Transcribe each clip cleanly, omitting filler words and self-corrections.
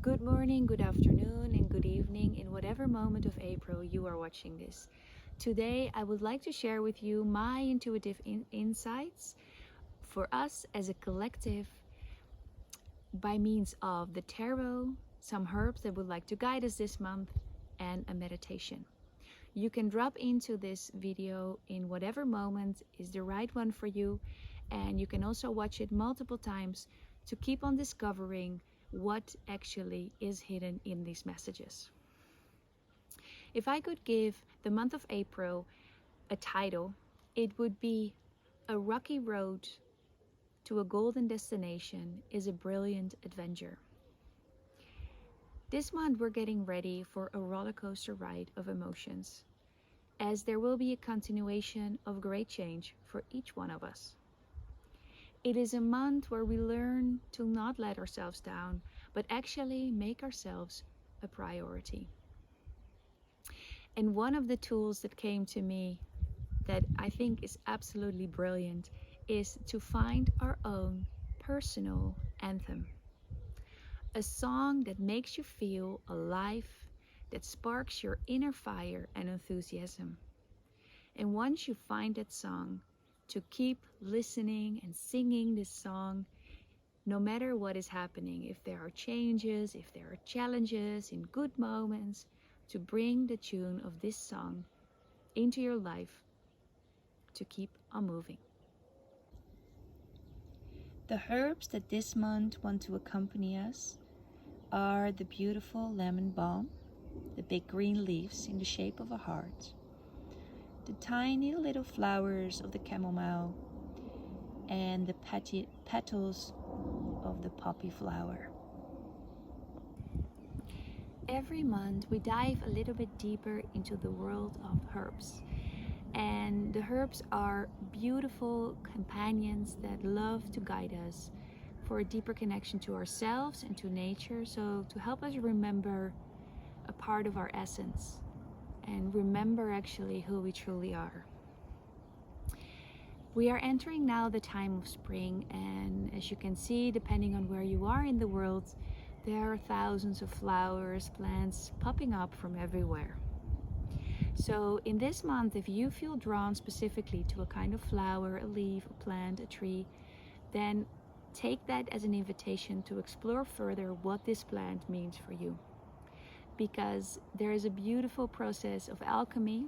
Good morning, good afternoon, and good evening in whatever moment of April you are watching this. Today, I would like to share with you my intuitive insights for us as a collective by means of the tarot, some herbs that would like to guide us this month, and a meditation. You can drop into this video in whatever moment is the right one for you, and you can also watch it multiple times to keep on discovering what actually is hidden in these messages. If I could give the month of April a title, it would be A Rocky Road to a Golden Destination is a Brilliant Adventure. This month we're getting ready for a roller coaster ride of emotions, as there will be a continuation of great change for each one of us. It is a month where we learn to not let ourselves down, but actually make ourselves a priority. And one of the tools that came to me that I think is absolutely brilliant is to find our own personal anthem. A song that makes you feel alive, that sparks your inner fire and enthusiasm. And once you find that song, to keep listening and singing this song, no matter what is happening, if there are changes, if there are challenges, in good moments, to bring the tune of this song into your life to keep on moving. The herbs that this month want to accompany us are the beautiful lemon balm, the big green leaves in the shape of a heart, the tiny little flowers of the chamomile, and the petals of the poppy flower. Every month we dive a little bit deeper into the world of herbs. And the herbs are beautiful companions that love to guide us for a deeper connection to ourselves and to nature. So to help us remember a part of our essence and remember actually who we truly are. We are entering now the time of spring, and as you can see, depending on where you are in the world, there are thousands of flowers, plants popping up from everywhere. So in this month, if you feel drawn specifically to a kind of flower, a leaf, a plant, a tree, then take that as an invitation to explore further what this plant means for you. Because there is a beautiful process of alchemy,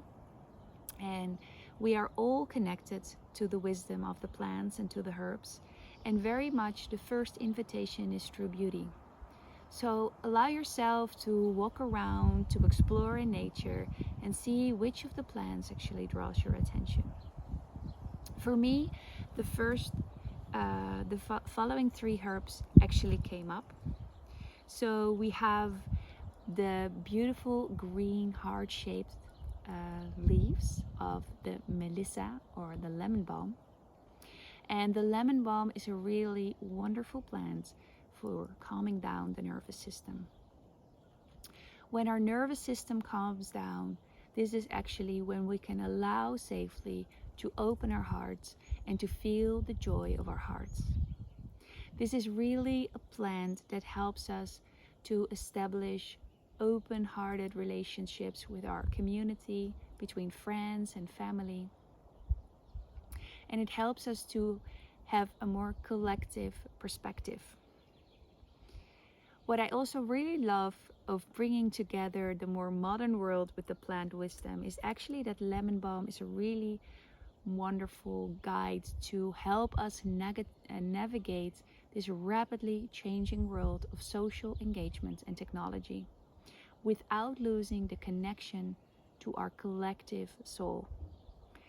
and we are all connected to the wisdom of the plants and to the herbs, and very much the first invitation is true beauty. So allow yourself to walk around, to explore in nature, and see which of the plants actually draws your attention. For me, the following three herbs actually came up. So we have the beautiful green heart-shaped leaves of the melissa or the lemon balm. And the lemon balm is a really wonderful plant for calming down the nervous system. When our nervous system calms down, this is actually when we can allow safely to open our hearts and to feel the joy of our hearts. This is really a plant that helps us to establish open-hearted relationships with our community, between friends and family. And it helps us to have a more collective perspective. What I also really love of bringing together the more modern world with the plant wisdom is actually that lemon balm is a really wonderful guide to help us navigate this rapidly changing world of social engagement and technology without losing the connection to our collective soul.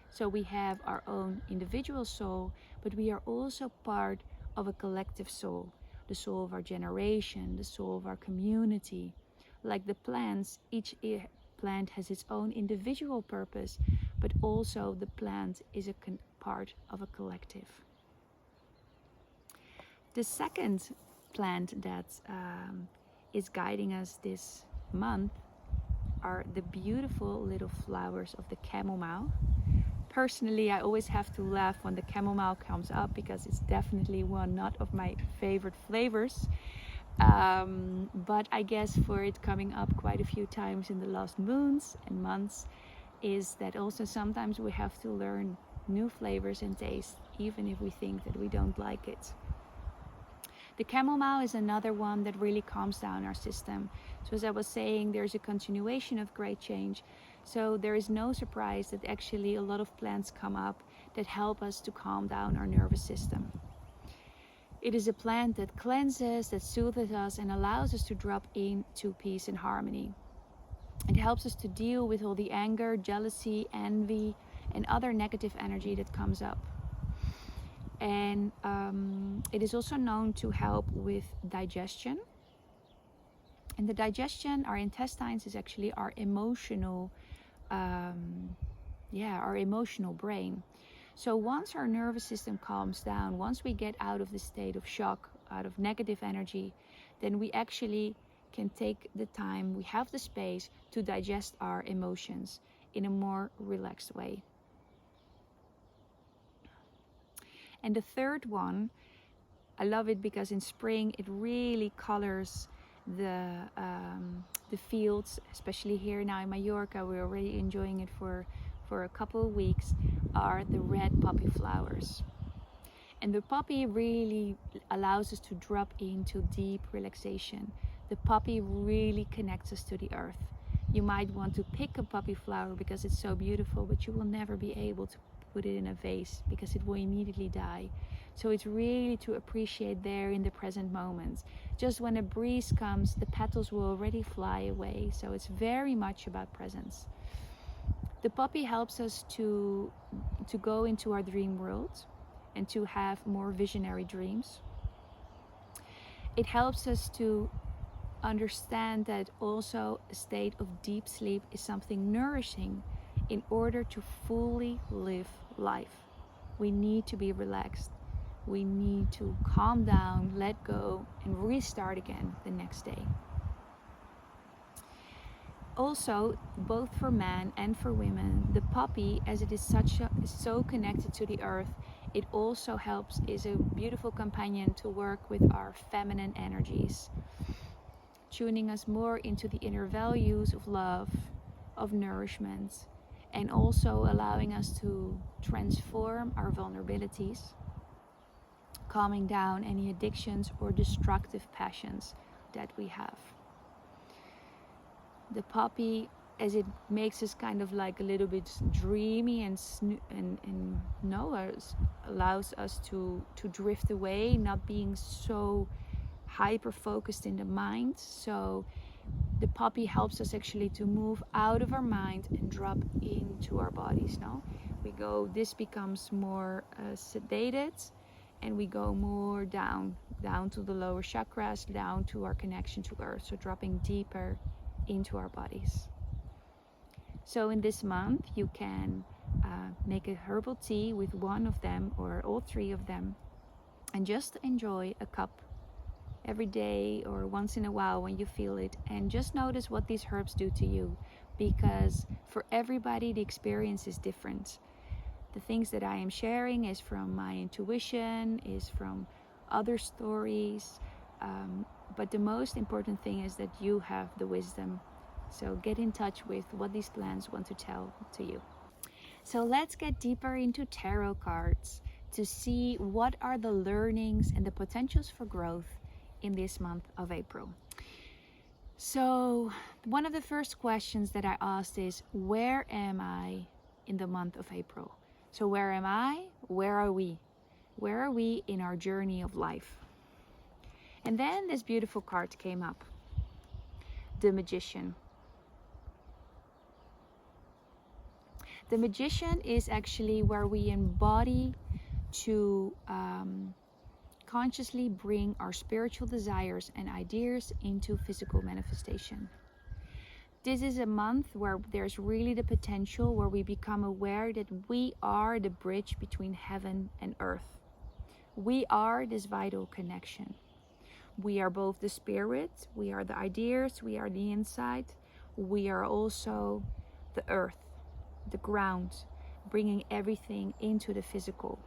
So we have our own individual soul, but we are also part of a collective soul, the soul of our generation, the soul of our community. Like the plants, each plant has its own individual purpose, but also the plant is a part of a collective. The second plant that is guiding us this month are the beautiful little flowers of the chamomile. Personally, I always have to laugh when the chamomile comes up because it's definitely one not of my favorite flavors. But I guess for it coming up quite a few times in the last moons and months is that also sometimes we have to learn new flavors and tastes, even if we think that we don't like it. The chamomile is another one that really calms down our system. So as I was saying, there's a continuation of great change. So there is no surprise that actually a lot of plants come up that help us to calm down our nervous system. It is a plant that cleanses, that soothes us, and allows us to drop into peace and harmony. It helps us to deal with all the anger, jealousy, envy, and other negative energy that comes up. And it is also known to help with digestion. And the digestion, our intestines, is actually our emotional, our emotional brain. So once our nervous system calms down, once we get out of the state of shock, out of negative energy, then we actually can take the time, we have the space to digest our emotions in a more relaxed way. And the third one, I love it because in spring it really colors the fields, especially here now in Mallorca. We're already enjoying it for a couple of weeks, are the red poppy flowers. And the poppy really allows us to drop into deep relaxation. The poppy really connects us to the earth. You might want to pick a poppy flower because it's so beautiful, but you will never be able to put it in a vase because it will immediately die. So it's really to appreciate there in the present moments. Just when a breeze comes, the petals will already fly away. So it's very much about presence. The poppy helps us to go into our dream world and to have more visionary dreams. It helps us to understand that also a state of deep sleep is something nourishing in order to fully live life. We need to be relaxed. We need to calm down, let go, and restart again the next day. Also, both for men and for women, the poppy, as it is so connected to the earth, it also is a beautiful companion to work with our feminine energies, tuning us more into the inner values of love, of nourishment, and also allowing us to transform our vulnerabilities, calming down any addictions or destructive passions that we have. The poppy, as it makes us kind of like a little bit dreamy and allows us to drift away, not being so hyper focused in the mind. So the poppy helps us actually to move out of our mind and drop into our bodies. This becomes more sedated, and we go more down to the lower chakras, down to our connection to earth, so dropping deeper into our bodies. So in this month you can make a herbal tea with one of them or all three of them, and just enjoy a cup every day or once in a while when you feel it, and just notice what these herbs do to you, because for everybody the experience is different. The things that I am sharing is from my intuition, is from other stories, but the most important thing is that you have the wisdom. So get in touch with what these plants want to tell to you. So let's get deeper into tarot cards to see what are the learnings and the potentials for growth in this month of April. So one of the first questions that I asked is, where am I in the month of April? So where am I? Where are we? Where are we in our journey of life? And then this beautiful card came up, the Magician. The Magician is actually where we embody to consciously bring our spiritual desires and ideas into physical manifestation. This is a month where there's really the potential where we become aware that we are the bridge between heaven and earth. We are this vital connection. We are both the spirit, we are the ideas, we are the inside, we are also the earth, the ground, bringing everything into the physical.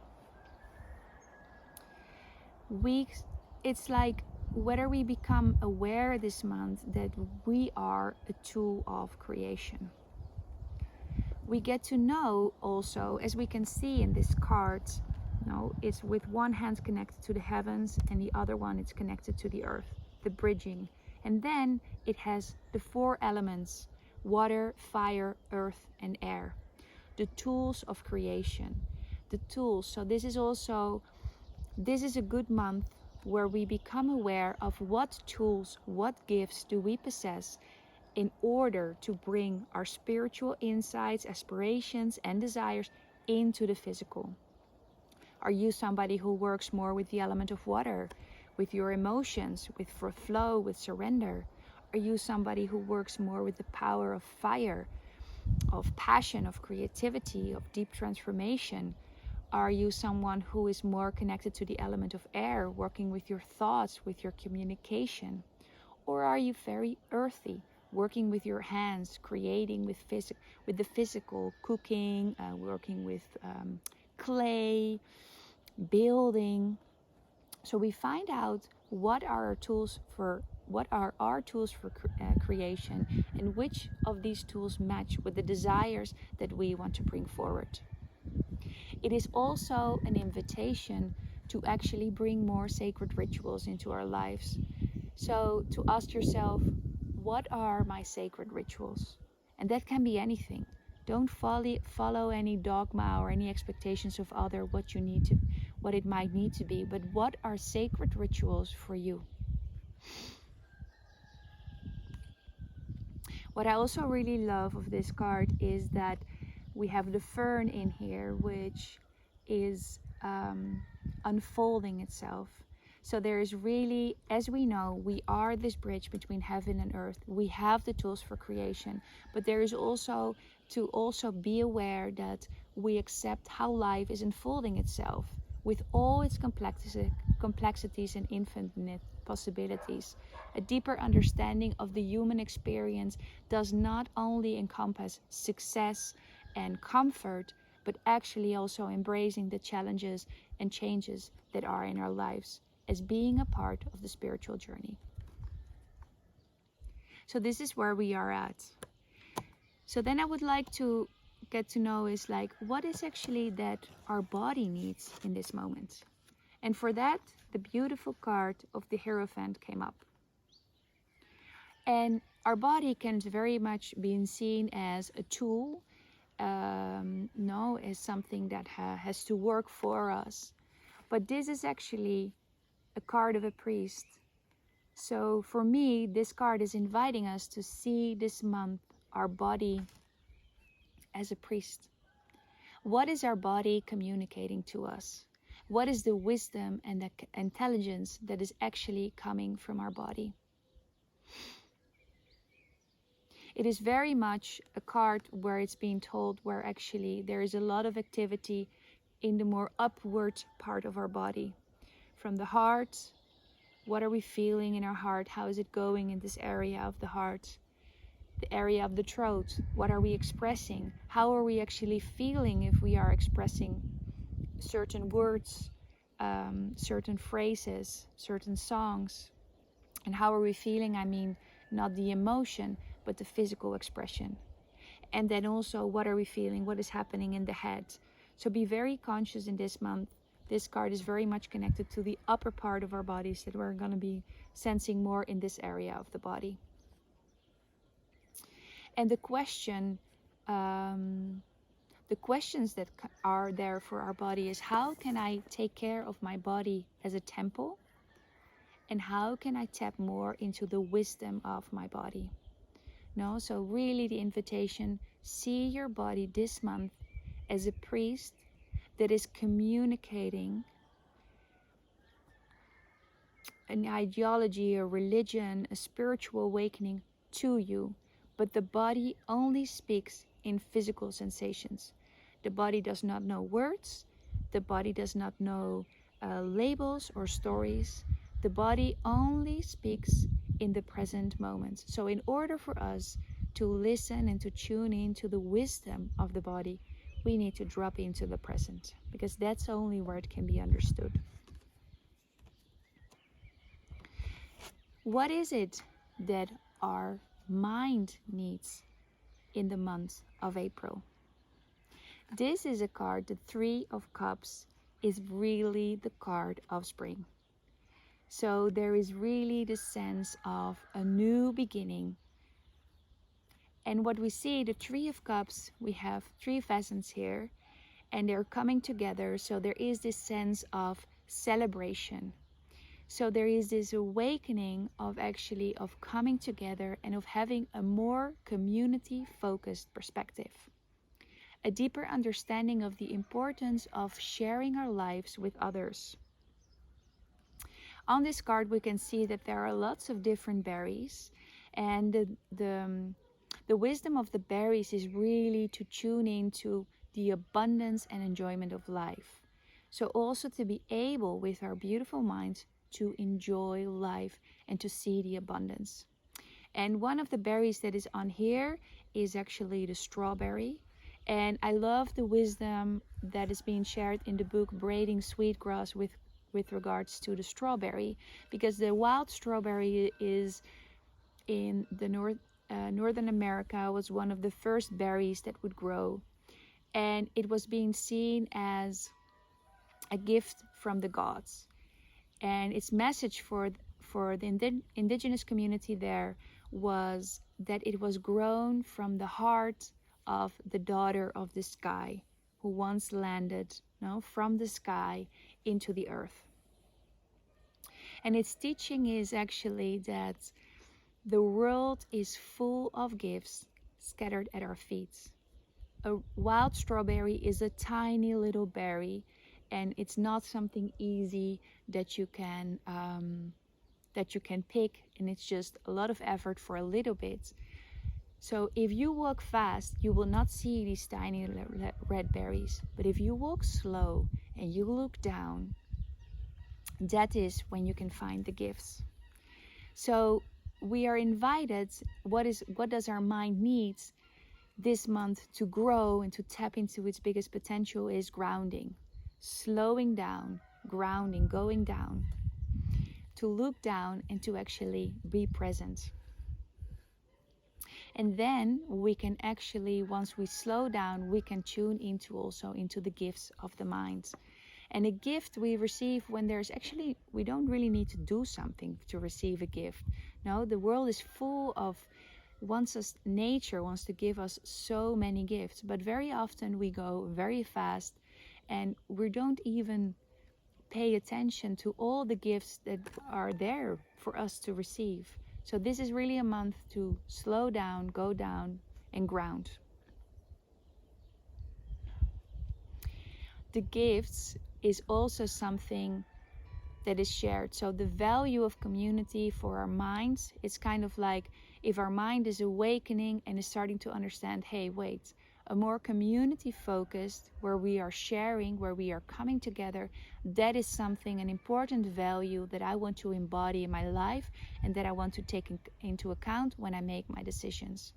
It's like whether we become aware this month that we are a tool of creation. We get to know also, as we can see in this card, it's with one hand connected to the heavens and the other one it's connected to the earth, the bridging. And then it has the 4 elements: water, fire, earth, and air. The tools of creation. The tools. So this is a good month where we become aware of what tools, what gifts do we possess in order to bring our spiritual insights, aspirations, and desires into the physical. Are you somebody who works more with the element of water, with your emotions, with flow, with surrender? Are you somebody who works more with the power of fire, of passion, of creativity, of deep transformation? Are you someone who is more connected to the element of air, working with your thoughts, with your communication? Or are you very earthy, working with your hands, creating with the physical, cooking, working with clay, building? So we find out what are our tools for creation, and which of these tools match with the desires that we want to bring forward. It is also an invitation to actually bring more sacred rituals into our lives. So to ask yourself, what are my sacred rituals? And that can be anything. Don't follow any dogma or any expectations of what it might need to be, but what are sacred rituals for you? What I also really love of this card is that we have the fern in here, which is unfolding itself. So there is really, as we know, we are this bridge between heaven and earth. We have the tools for creation, but there is also to be aware that we accept how life is unfolding itself with all its complexities and infinite possibilities. A deeper understanding of the human experience does not only encompass success and comfort, but actually also embracing the challenges and changes that are in our lives as being a part of the spiritual journey. So this is where we are at. So then I would like to get to know is like, what is actually that our body needs in this moment? And for that, the beautiful card of the Hierophant came up. And our body can very much be seen as a tool, as something that has to work for us. But this is actually a card of a priest. So for me, this card is inviting us to see this month our body as a priest. What is our body communicating to us? What is the wisdom and the intelligence that is actually coming from our body? It is very much a card where it's being told where actually there is a lot of activity in the more upward part of our body. From the heart, what are we feeling in our heart? How is it going in this area of the heart? The area of the throat, what are we expressing? How are we actually feeling if we are expressing certain words, certain phrases, certain songs? And how are we feeling? I mean, not the emotion, but the physical expression. And then also, what are we feeling? What is happening in the head? So be very conscious in this month. This card is very much connected to the upper part of our bodies that we're going to be sensing more in this area of the body. And the questions that are there for our body is, how can I take care of my body as a temple? And how can I tap more into the wisdom of my body? No, so really the invitation, see your body this month as a priest that is communicating an ideology, a religion, a spiritual awakening to you. But the body only speaks in physical sensations. The body does not know words. The body does not know labels or stories. The body only speaks in the present moment. So in order for us to listen and to tune into the wisdom of the body, we need to drop into the present, because that's only where it can be understood. What is it that our mind needs in the month of April? This is a card, the Three of Cups, is really the card of spring. So there is really the sense of a new beginning. And what we see, the Three of Cups, we have three pheasants here, and they're coming together. So there is this sense of celebration. So there is this awakening of coming together and of having a more community-focused perspective. A deeper understanding of the importance of sharing our lives with others. On this card, we can see that there are lots of different berries, and the wisdom of the berries is really to tune into the abundance and enjoyment of life. So also to be able, with our beautiful minds, to enjoy life and to see the abundance. And one of the berries that is on here is actually the strawberry. And I love the wisdom that is being shared in the book Braiding Sweetgrass with regards to the strawberry, because the wild strawberry is in the Northern America, was one of the first berries that would grow, and it was being seen as a gift from the gods. And its message for the indigenous community there was that it was grown from the heart of the daughter of the sky, who once landed from the sky into the earth. And its teaching is actually that the world is full of gifts scattered at our feet. A wild strawberry is a tiny little berry, and it's not something easy that you can pick, and it's just a lot of effort for a little bit. So if you walk fast, you will not see these tiny red berries. But if you walk slow and you look down, that is when you can find the gifts. So we are invited, what does our mind need this month to grow and to tap into its biggest potential is grounding. Slowing down, grounding, going down. To look down and to actually be present. And then we can actually, once we slow down, we can tune into the gifts of the mind. And a gift we receive when we don't really need to do something to receive a gift. No, the world is full of, nature wants to give us so many gifts, but very often we go very fast and we don't even pay attention to all the gifts that are there for us to receive. So this is really a month to slow down, go down, and ground. The gifts is also something that is shared. So the value of community for our minds, it's kind of like if our mind is awakening and is starting to understand, hey, wait, a more community focused, where we are sharing, where we are coming together, that is something, an important value that I want to embody in my life and that I want to take into account when I make my decisions.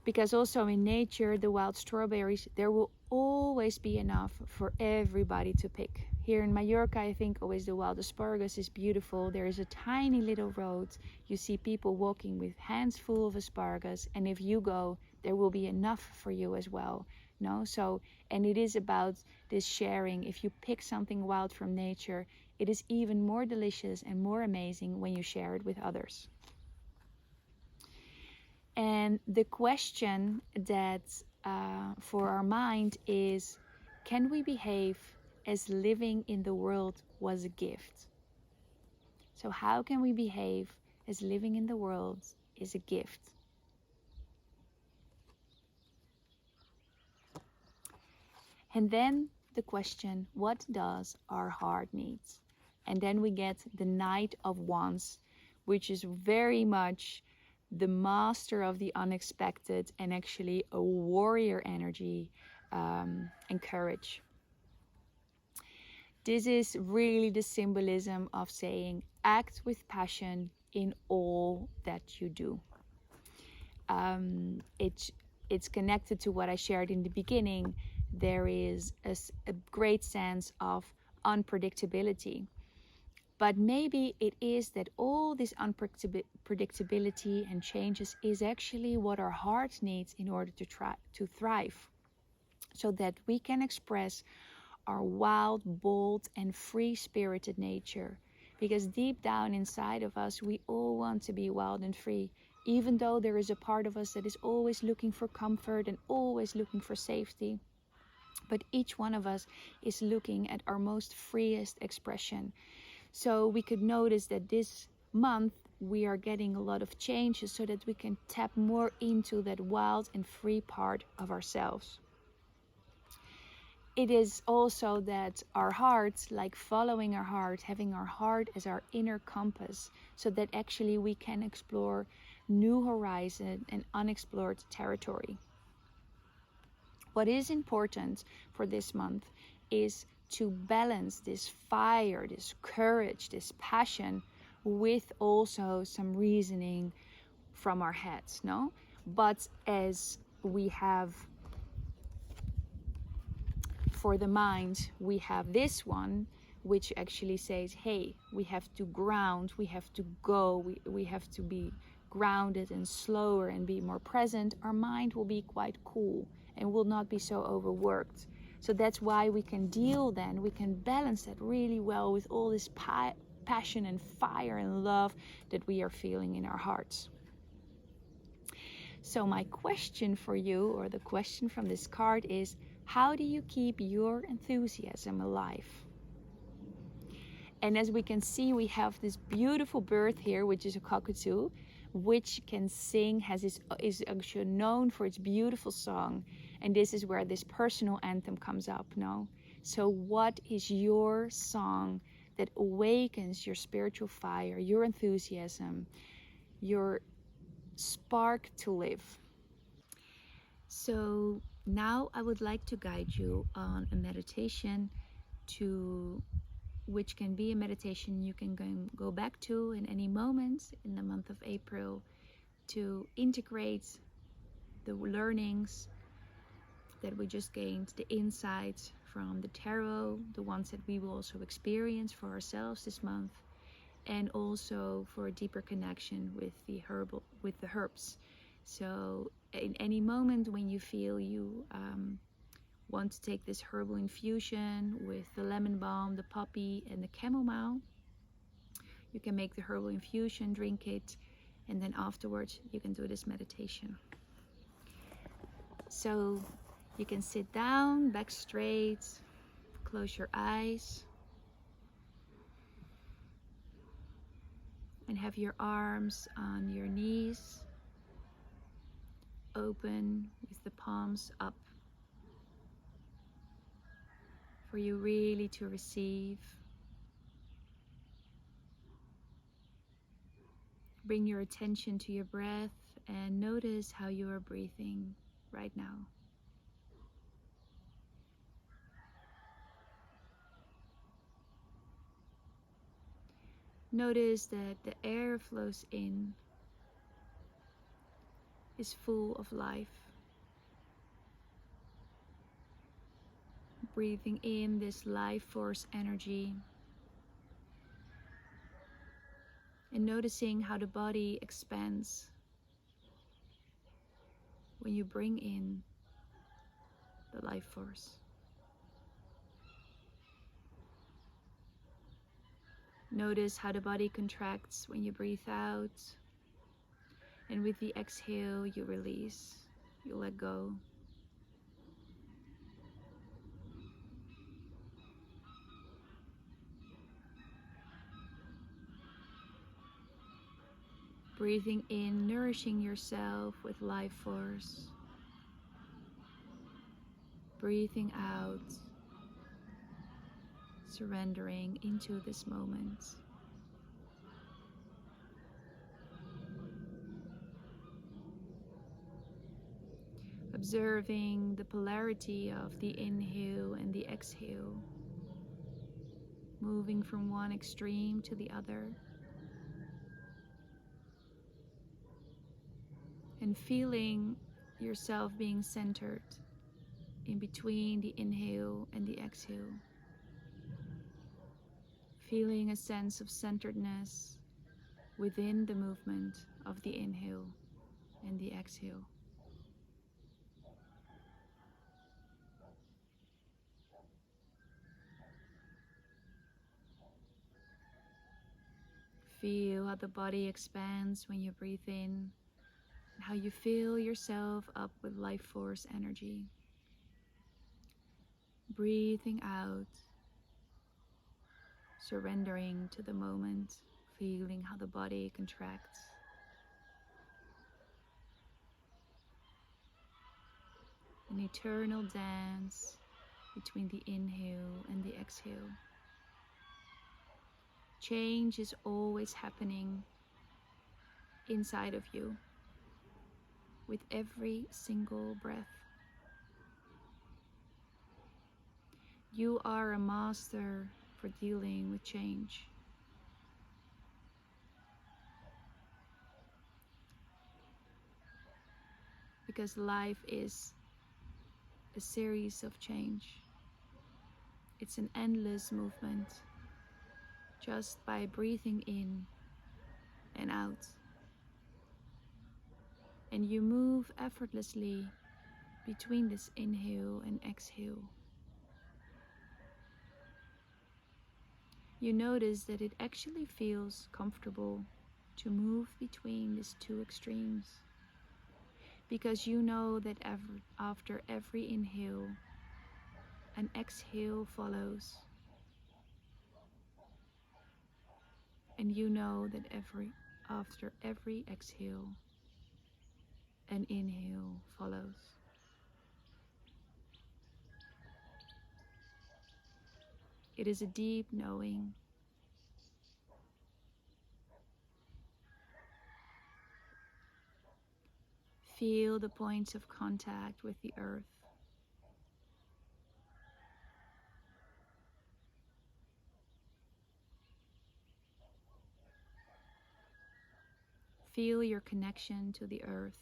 Because also in nature, the wild strawberries, there will always be enough for everybody to pick. Here in Mallorca, I think always the wild asparagus is beautiful. There is a tiny little road. You see people walking with hands full of asparagus. And if you go, there will be enough for you as well. No? So, and it is about this sharing. If you pick something wild from nature, it is even more delicious and more amazing when you share it with others. And the question that for our mind is, can we behave as living in the world was a gift? So how can we behave as living in the world is a gift? And then the question, what does our heart need? And then we get the Knight of Wands, which is very much the master of the unexpected and actually a warrior energy and courage. This is really the symbolism of saying, act with passion in all that you do. It's connected to what I shared in the beginning. There is a great sense of unpredictability. But maybe it is that all this unpredictability and changes is actually what our heart needs in order to thrive, so that we can express our wild, bold, and free-spirited nature. Because deep down inside of us, we all want to be wild and free, even though there is a part of us that is always looking for comfort and always looking for safety. But each one of us is looking at our most freest expression. So we could notice that this month we are getting a lot of changes so that we can tap more into that wild and free part of ourselves. It is also that our hearts, like following our heart, having our heart as our inner compass, so that actually we can explore new horizon and unexplored territory. What is important for this month is to balance this fire, this courage, this passion with also some reasoning from our heads, no? But as we have for the mind, we have this one which actually says, hey, we have to ground, we have to go, we have to be grounded and slower and be more present. Our mind will be quite cool and will not be so overworked. So that's why we can deal then, we can balance that really well with all this passion and fire and love that we are feeling in our hearts. So my question for you, or the question from this card, is how do you keep your enthusiasm alive? And as we can see, we have this beautiful bird here, which is a cockatoo, which can sing, is actually known for its beautiful song. And this is where this personal anthem comes up, no? So what is your song that awakens your spiritual fire, your enthusiasm, your spark to live? So now I would like to guide you on a meditation which can be a meditation you can go back to in any moment in the month of April to integrate the learnings that we just gained, the insights from the tarot, the ones that we will also experience for ourselves this month, and also for a deeper connection with the herbs. So in any moment when you feel you want to take this herbal infusion with the lemon balm, the poppy, and the chamomile, you can make the herbal infusion, drink it, and then afterwards you can do this meditation. So you can sit down, back straight, close your eyes, and have your arms on your knees, open with the palms up, for you really to receive. Bring your attention to your breath and notice how you are breathing right now. Notice that the air flows in, is full of life. Breathing in this life force energy and noticing how the body expands when you bring in the life force. Notice how the body contracts when you breathe out, and with the exhale you release, you let go. Breathing in, nourishing yourself with life force. Breathing out, surrendering into this moment. Observing the polarity of the inhale and the exhale, moving from one extreme to the other, and feeling yourself being centered in between the inhale and the exhale. feeling a sense of centeredness within the movement of the inhale and the exhale. Feel how the body expands when you breathe in, and how you fill yourself up with life force energy. Breathing out, surrendering to the moment, feeling how the body contracts. An eternal dance between the inhale and the exhale. Change is always happening inside of you with every single breath. You are a master for dealing with change. Because life is a series of change. It's an endless movement just by breathing in and out. And you move effortlessly between this inhale and exhale. You notice that it actually feels comfortable to move between these two extremes, because you know that after every inhale, an exhale follows. And you know that after every exhale, an inhale follows. It is a deep knowing. Feel the points of contact with the earth. Feel your connection to the earth.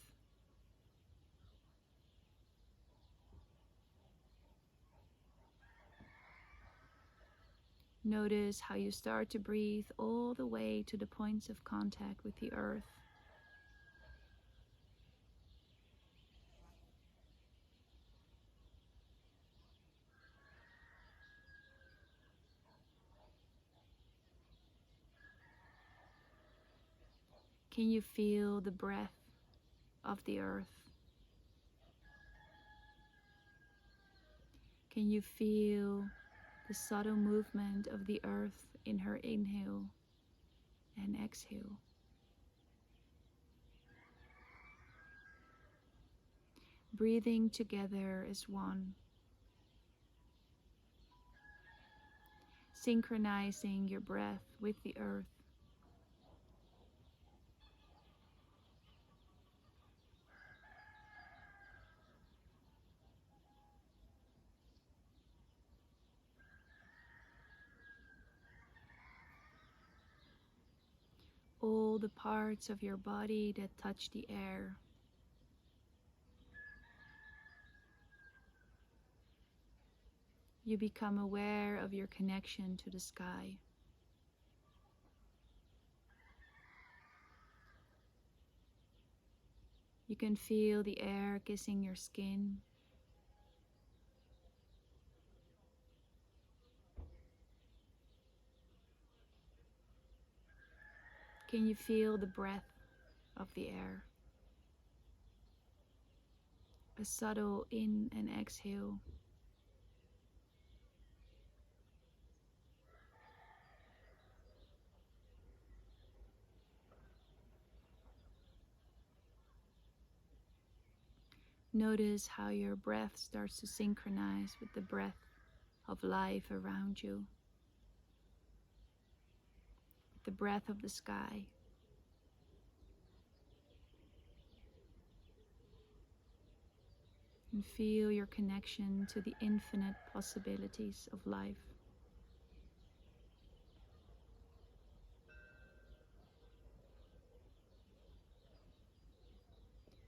Notice how you start to breathe all the way to the points of contact with the earth. Can you feel the breath of the earth? Can you feel the subtle movement of the earth in her inhale and exhale? Breathing together as one. Synchronizing your breath with the earth. All the parts of your body that touch the air. You become aware of your connection to the sky. You can feel the air kissing your skin. Can you feel the breath of the air? A subtle in and exhale. Notice how your breath starts to synchronize with the breath of life around you, the breath of the sky. And feel your connection to the infinite possibilities of life.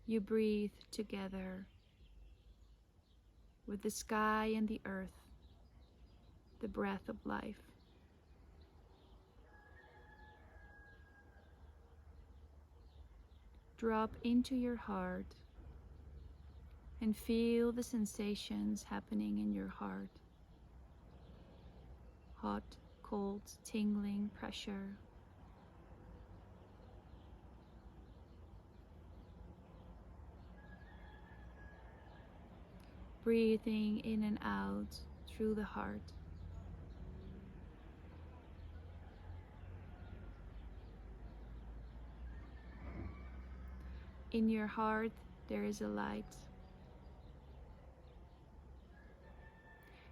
You breathe together with the sky and the earth, the breath of life. Drop into your heart and feel the sensations happening in your heart. Hot, cold, tingling, pressure. Breathing in and out through the heart. In your heart, there is a light.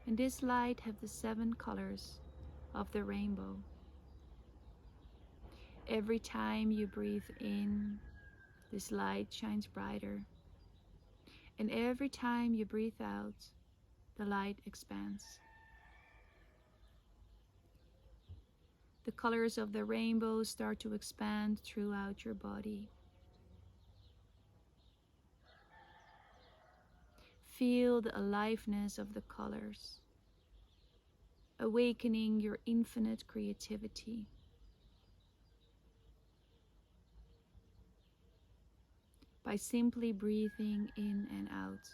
And this light has the 7 colors of the rainbow. Every time you breathe in, this light shines brighter. And every time you breathe out, the light expands. The colors of the rainbow start to expand throughout your body. Feel the aliveness of the colors, awakening your infinite creativity. By simply breathing in and out.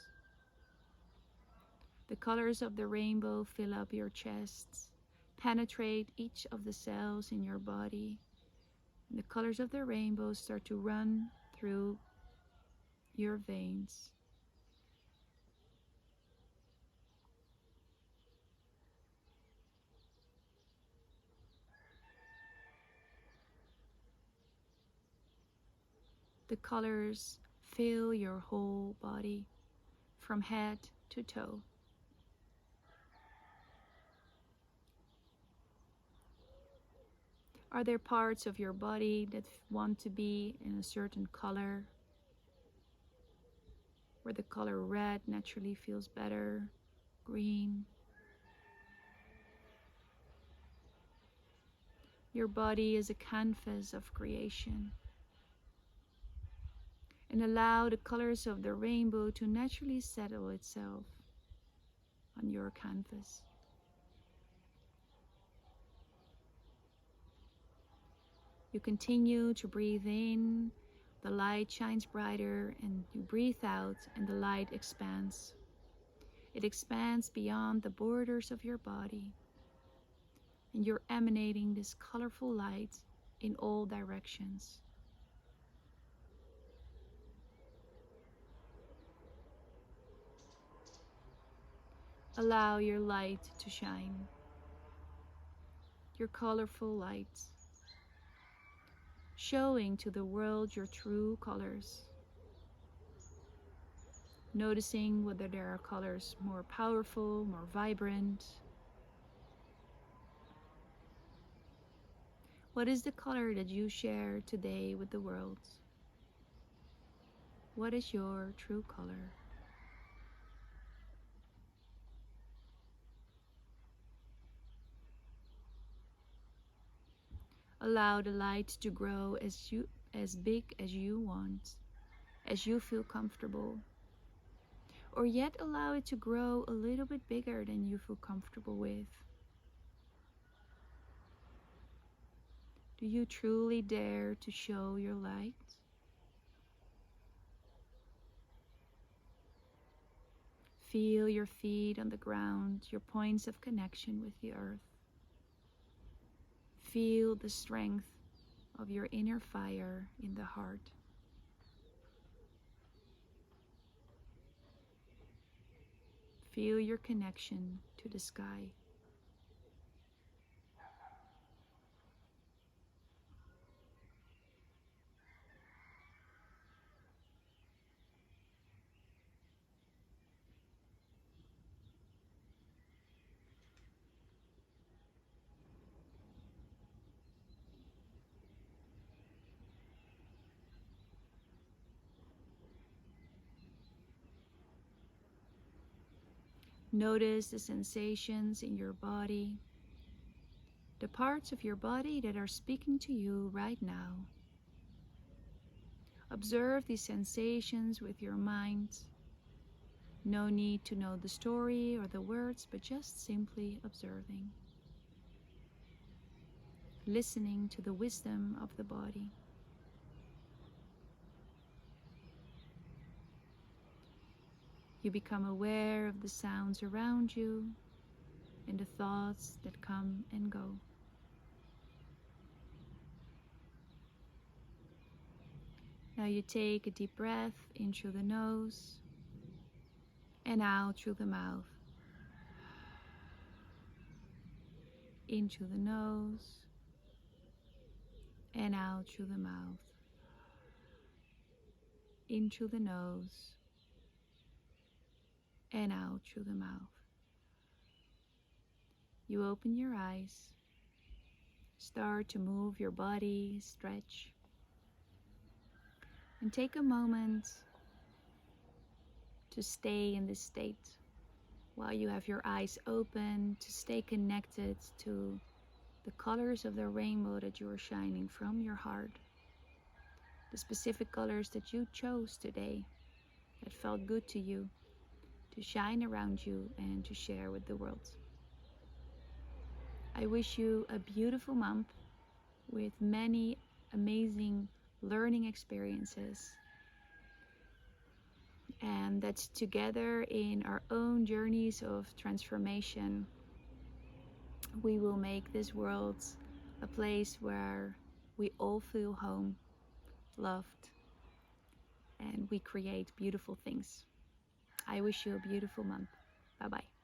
The colors of the rainbow fill up your chest, penetrate each of the cells in your body, and the colors of the rainbow start to run through your veins. The colors fill your whole body, from head to toe. Are there parts of your body that want to be in a certain color, where the color red naturally feels better, green? Your body is a canvas of creation. And allow the colors of the rainbow to naturally settle itself on your canvas. You continue to breathe in, the light shines brighter, and you breathe out and the light expands. It expands beyond the borders of your body, and you're emanating this colorful light in all directions. Allow your light to shine, your colorful light, showing to the world your true colors. Noticing whether there are colors more powerful, more vibrant. What is the color that you share today with the world? What is your true color? Allow the light to grow as big as you want, as you feel comfortable. Or yet allow it to grow a little bit bigger than you feel comfortable with. Do you truly dare to show your light? Feel your feet on the ground, your points of connection with the earth. Feel the strength of your inner fire in the heart. Feel your connection to the sky. Notice the sensations in your body, the parts of your body that are speaking to you right now. Observe these sensations with your mind. No need to know the story or the words, but just simply observing. Listening to the wisdom of the body. You become aware of the sounds around you and the thoughts that come and go. Now you take a deep breath in through the nose and out through the mouth. In through the nose and out through the mouth. In through the nose and out through the mouth. You open your eyes, start to move your body, stretch, and take a moment to stay in this state while you have your eyes open, to stay connected to the colors of the rainbow that you are shining from your heart, the specific colors that you chose today that felt good to you to shine around you and to share with the world. I wish you a beautiful month with many amazing learning experiences, and that together in our own journeys of transformation, we will make this world a place where we all feel home, loved, and we create beautiful things. I wish you a beautiful month. Bye-bye.